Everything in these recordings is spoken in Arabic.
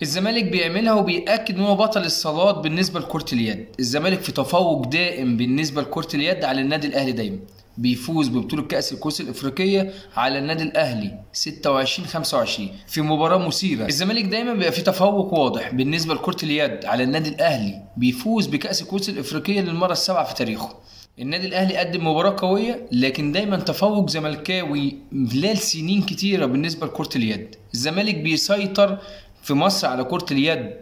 الزمالك بيعملها وبيأكد ان هو بطل الصالات بالنسبه لكره اليد. الزمالك في تفوق دائم بالنسبه لكره اليد على النادي الاهلي، دايما بيفوز ببطوله كاس الكؤوس الافريقيه على النادي الاهلي 26-25 في مباراه مثيره. الزمالك دايما بيبقى في تفوق واضح بالنسبه لكره اليد على النادي الاهلي، بيفوز بكاس الكؤوس الافريقيه للمره السابعه في تاريخه. النادي الاهلي قدم مباراه قويه، لكن دايما تفوق زملكاوي خلال سنين كتيره بالنسبه لكره اليد. الزمالك بيسيطر في مصر على كرة اليد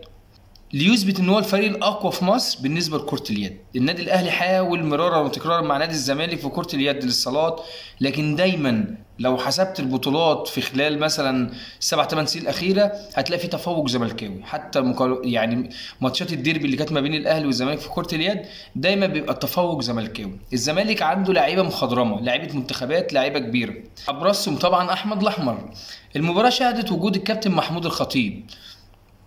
ليثبت ان هو الفريق الاقوى في مصر بالنسبه لكره اليد. النادي الاهلي حاول مرارا وتكرارا مع نادي الزمالك في كره اليد للصالات، لكن دايما لو حسبت البطولات في خلال مثلا 7-8 سنين الاخيره هتلاقي في تفوق زملكاوي. حتى يعني ماتشات الديربي اللي كانت ما بين الاهلي والزمالك في كره اليد دايما بيبقى التفوق زملكاوي. الزمالك عنده لعيبه مخضرمه، لعيبه منتخبات، لعيبه كبيره، ابرزهم طبعا احمد الاحمر. المباراه شهدت وجود الكابتن محمود الخطيب.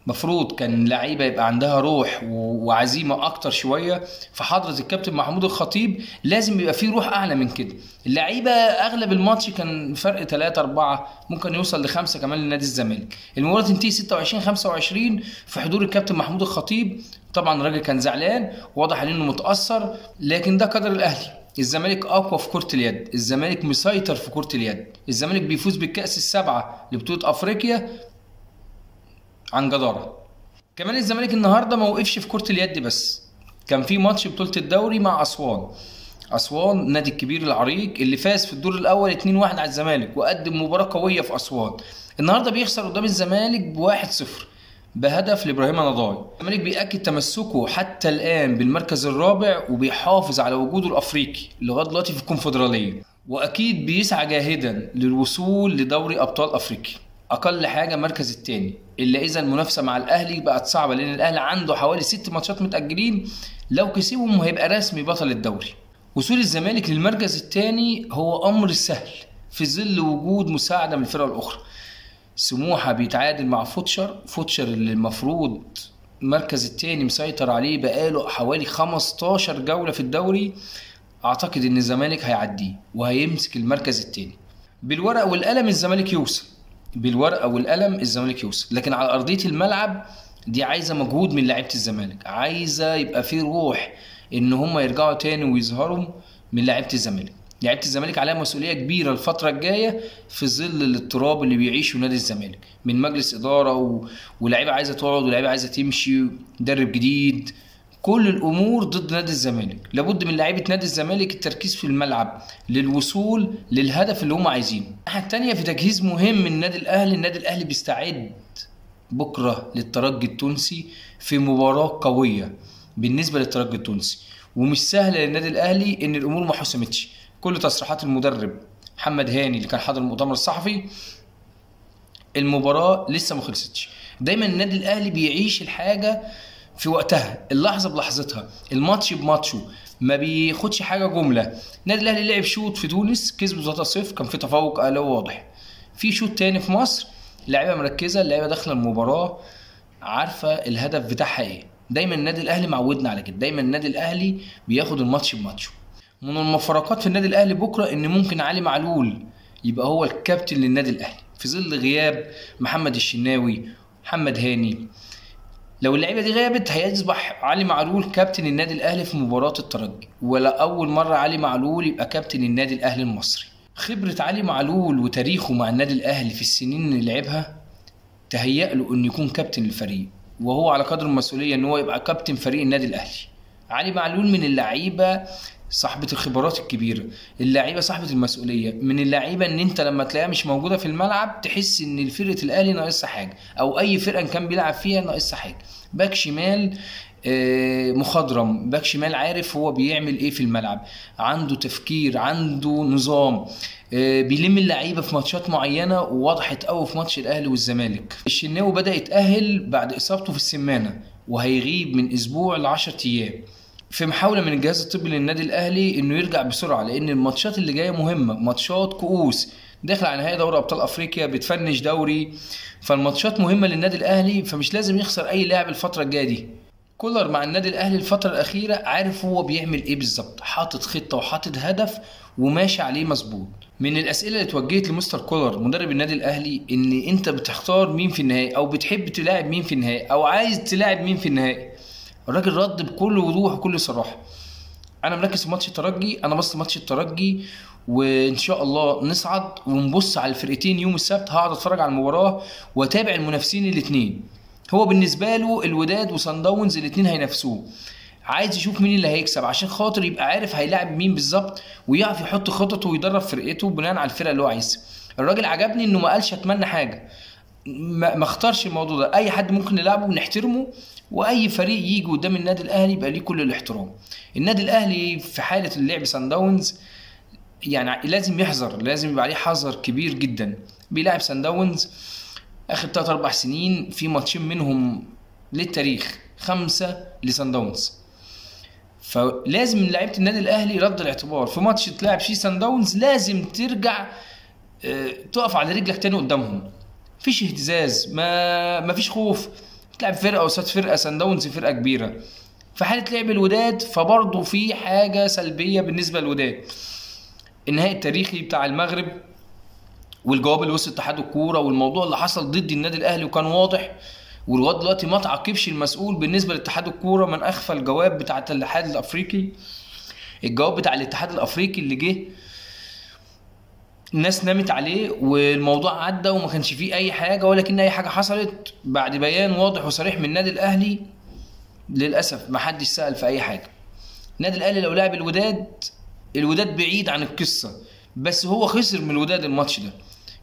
مفروض كان لعيبه يبقى عندها روح وعزيمه اكتر شويه، في حضره الكابتن محمود الخطيب لازم يبقى فيه روح اعلى من كده. اللعيبه اغلب الماتش كان فرق 3-4 ممكن يوصل ل5 كمان لنادي الزمالك. المباراه تنتهي 26-25 في حضور الكابتن محمود الخطيب. طبعا الراجل كان زعلان، واضح عليه انه متاثر، لكن ده قدر الاهلي. الزمالك اقوى في كره اليد، الزمالك مسيطر في كره اليد، الزمالك بيفوز بالكاس السبعه لبطوله افريقيا عن جدارة. كمان الزمالك النهارده ما وقفش في كرة اليد بس، كان في ماتش بطولة الدوري مع أسوان النادي الكبير العريق اللي فاز في الدور الأول 2-1 على الزمالك وقدم مباراة قوية في أسوان. النهارده بيخسر قدام الزمالك ب1-0 بهدف لإبراهيم نضاي. الزمالك بيأكد تمسكه حتى الآن بالمركز الرابع وبيحافظ على وجوده الأفريقي لغاية دلوقتي في الكونفدرالية، وأكيد بيسعى جاهدا للوصول لدوري أبطال أفريقيا. اقل حاجه مركز التاني، الا اذا المنافسه مع الاهلي بقت صعبه، لان الاهلي عنده حوالي 6 ماتشات متاجلين، لو كسبهم هيبقى رسمي بطل الدوري. وصول الزمالك للمركز التاني هو امر سهل في ظل وجود مساعده من الفرق الاخرى. سموحه بيتعادل مع فوتشر اللي المفروض المركز التاني مسيطر عليه بقاله حوالي 15 جوله في الدوري. اعتقد ان الزمالك هيعديه وهيمسك المركز التاني. بالورقه والقلم الزمالك يوصل، بالورقه والقلم الزمالك يوصل، لكن على ارضيه الملعب دي عايزه مجهود من لعيبه الزمالك، عايزه يبقى في روح ان هم يرجعوا تاني ويظهروا من لعيبه الزمالك. لعيبه الزمالك عليها مسؤوليه كبيره الفتره الجايه في ظل الاضطراب اللي بيعيشه نادي الزمالك من مجلس اداره ولاعيبه عايزه تقعد ولاعيبه عايزه تمشي، مدرب جديد، كل الامور ضد نادي الزمالك. لابد من لعيبه نادي الزمالك التركيز في الملعب للوصول للهدف اللي هم عايزينه. الناحيه الثانيه في تجهيز مهم من النادي الاهلي. النادي الاهلي بيستعد بكره للترجي التونسي في مباراه قويه بالنسبه للترجي التونسي، ومش سهله للنادي الاهلي ان الامور ما حسمتش. كل تصريحات المدرب محمد هاني اللي كان حاضر المؤتمر الصحفي، المباراه لسه ما خلصتش. دايما النادي الاهلي بيعيش الحاجه في وقتها، اللحظه بلحظتها، الماتش بماتشه، ما بياخدش حاجه جمله. النادي الاهلي لعب شوط في تونس كسبه 3-0، كان في تفوق اهلاوي واضح. في شوط تاني في مصر، اللعيبه مركزه، اللعيبه داخله المباراه عارفه الهدف بتاعها ايه. دايما النادي الاهلي معودنا على كده، دايما النادي الاهلي بياخد الماتش بماتشه. من المفارقات في النادي الاهلي بكره ان ممكن علي معلول يبقى هو الكابتن للنادي الاهلي في ظل غياب محمد الشناوي، محمد هاني. لو اللعيبه دي غابت هيصبح علي معلول كابتن النادي الاهلي في مباراه الترجي، ولا اول مره علي معلول يبقى كابتن النادي الاهلي المصري. خبره علي معلول وتاريخه مع النادي الاهلي في السنين اللي لعبها تهيأ له انه يكون كابتن الفريق، وهو على قدر المسؤوليه ان هو يبقى كابتن فريق النادي الاهلي. علي معلول من اللعيبه صاحبه الخبرات الكبيره، اللعيبه صاحبه المسؤوليه، من اللعيبه ان انت لما تلاقيها مش موجوده في الملعب تحس ان فرقه الاهلي ناقصها حاجه، او اي فرقه كان بيلعب فيها ناقصها حاجه. باك شمال مخضرم، باك شمال عارف هو بيعمل ايه في الملعب، عنده تفكير، عنده نظام، بيلم اللعيبه في ماتشات معينه، ووضحت قوي في ماتش الاهلي والزمالك. الشناوي بدا يتاهل بعد اصابته في السمانه وهيغيب من اسبوع ل10 ايام، في محاوله من الجهاز الطبي للنادي الاهلي انه يرجع بسرعه، لان الماتشات اللي جايه مهمه، ماتشات كؤوس، داخل على نهائي دوري ابطال افريقيا، بتفنش دوري، فالماتشات مهمه للنادي الاهلي، فمش لازم يخسر اي لاعب الفتره الجايه دي. كولر مع النادي الاهلي الفتره الاخيره عارف هو بيعمل ايه بالظبط، حاطط خطه وحاطط هدف وماشي عليه مظبوط. من الاسئله اللي اتوجهت لمستر كولر مدرب النادي الاهلي، ان انت بتختار مين في النهائي او بتحب تلاعب مين في النهائي او عايز تلاعب مين في النهائي. الراجل رد بكل وضوح وكل صراحه: انا مركز في ماتش الترجي، انا بص ماتش الترجي وان شاء الله نصعد ونبص على الفرقتين يوم السبت، هقعد اتفرج على المباراه واتابع المنافسين الاثنين. هو بالنسبه له الوداد وصن داونز الاثنين هينافسوه، عايز يشوف مين اللي هيكسب عشان خاطر يبقى عارف هيلاعب مين بالظبط، ويعرف يحط خططه ويدرب فرقته بناء على الفرقه اللي هو عايزها. الراجل عجبني انه ما قالش اتمنى حاجه، ما اختارش الموضوع ده. اي حد ممكن نلعبه ونحترمه، واي فريق يجي قدام النادي الاهلي يبقى ليه كل الاحترام. النادي الاهلي في حاله اللعب سان داونز يعني لازم يحذر، لازم يبقى عليه حذر كبير جدا. بيلاعب سان داونز اخر 3-4 سنين في ماتشين منهم للتاريخ 5 لسان داونز، فلازم من لعيبه النادي الاهلي رد الاعتبار في ماتش تلعب فيه سان داونز لازم ترجع تقف على رجلك تاني قدامهم، مفيش اهتزاز، ما فيش خوف. تلعب فرقه قصاد فرقه، سان داونز فرقه كبيره. في حاله لعب الوداد فبرضه في حاجه سلبيه بالنسبه للوداد، النهائي التاريخي بتاع المغرب والجواب اللي وصل اتحاد الكوره والموضوع اللي حصل ضد النادي الاهلي وكان واضح، ولغايه دلوقتي ما تعاقبش المسؤول بالنسبه لاتحاد الكوره من اخفى الجواب بتاع الاتحاد الافريقي. الجواب بتاع الاتحاد الافريقي اللي جه الناس نامت عليه والموضوع عدى وما كانش فيه اي حاجه، ولكن اي حاجه حصلت بعد بيان واضح وصريح من النادي الاهلي. للاسف ما حدش سال في اي حاجه. النادي الاهلي لو لعب الوداد بعيد عن القصه، بس هو خسر من الوداد الماتش ده.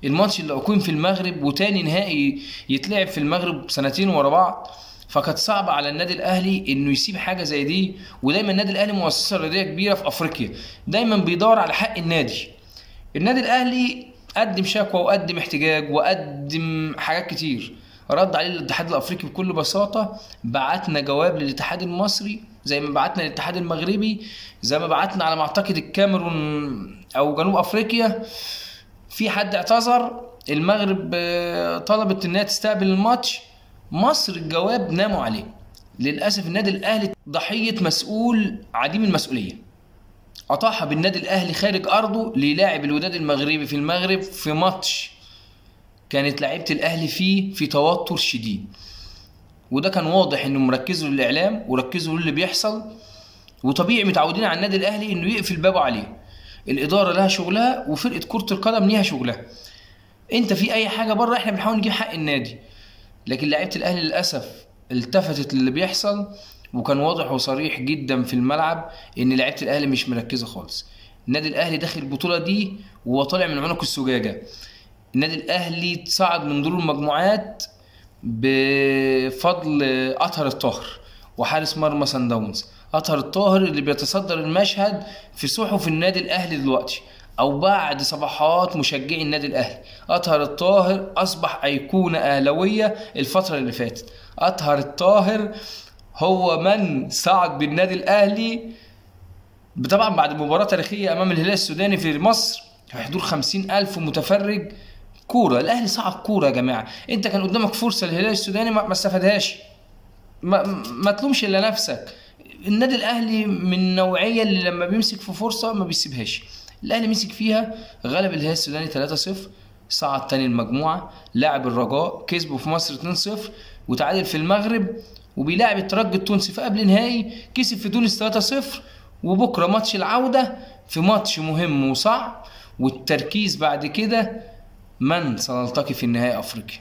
الماتش اللي اقيم في المغرب وتاني نهائي يتلعب في المغرب سنتين ورا بعض، فكانت صعبه على النادي الاهلي انه يسيب حاجه زي دي. ودايما النادي الاهلي مؤسسه رياضيه كبيره في افريقيا، دايما بيدور على حق النادي. النادي الاهلي قدم شكوى وقدم احتجاج وقدم حاجات كتير، رد عليه الاتحاد الافريقي بكل بساطه. بعتنا جواب للاتحاد المصري زي ما بعتنا للاتحاد المغربي، زي ما بعتنا على ما اعتقد الكاميرون او جنوب افريقيا. في حد اعتذر، المغرب طلبت انها تستقبل الماتش، مصر الجواب ناموا عليه. للاسف النادي الاهلي ضحيه مسؤول عديم المسؤوليه، اطاح بالنادي الاهلي خارج ارضه ليلاعب الوداد المغربي في المغرب في ماتش كانت لعيبه الاهلي فيه في توتر شديد. وده كان واضح انه مركزوا للاعلام وركزوا للي بيحصل، وطبيعي متعودين على النادي الاهلي انه يقفل بابه عليه. الاداره لها شغلها وفرقه كره القدم ليها شغلها. انت في اي حاجه بره احنا بنحاول نجيب حق النادي، لكن لعيبه الاهلي للاسف التفتت للي بيحصل، وكان واضح وصريح جدا في الملعب ان لعيبه الاهلي مش مركزه خالص. النادي الاهلي داخل البطوله دي وهو طالع من عنق الزجاجه. النادي الاهلي صعد من دور المجموعات بفضل اطهر الطاهر وحارس مرمى سان داونز. اطهر الطاهر اللي بيتصدر المشهد في صحف النادي الاهلي دلوقتي او بعد صفحات مشجعي النادي الاهلي. اطهر الطاهر اصبح ايقونه اهلاويه الفتره اللي فاتت. اطهر الطاهر هو من صعد بالنادي الاهلي طبعا بعد مباراه تاريخيه امام الهلال السوداني في مصر في حضور 50,000 متفرج. كوره، الاهلي صعد كوره يا جماعه. انت كان قدامك فرصه الهلال السوداني ما استفادهاش، ما تلومش الا نفسك. النادي الاهلي من النوعيه اللي لما بيمسك في فرصه ما بيسيبهاش. الاهلي مسك فيها، غلب الهلال السوداني 3-0، صعد تاني المجموعه، لاعب الرجاء كسبه في مصر 2-0، وتعادل في المغرب، وبيلاعب الترجي التونسي في قبل نهائي كسب في تونس 3-0. وبكره ماتش العوده في ماتش مهم وصعب، والتركيز بعد كده من سنلتقي في النهائي افريقيا.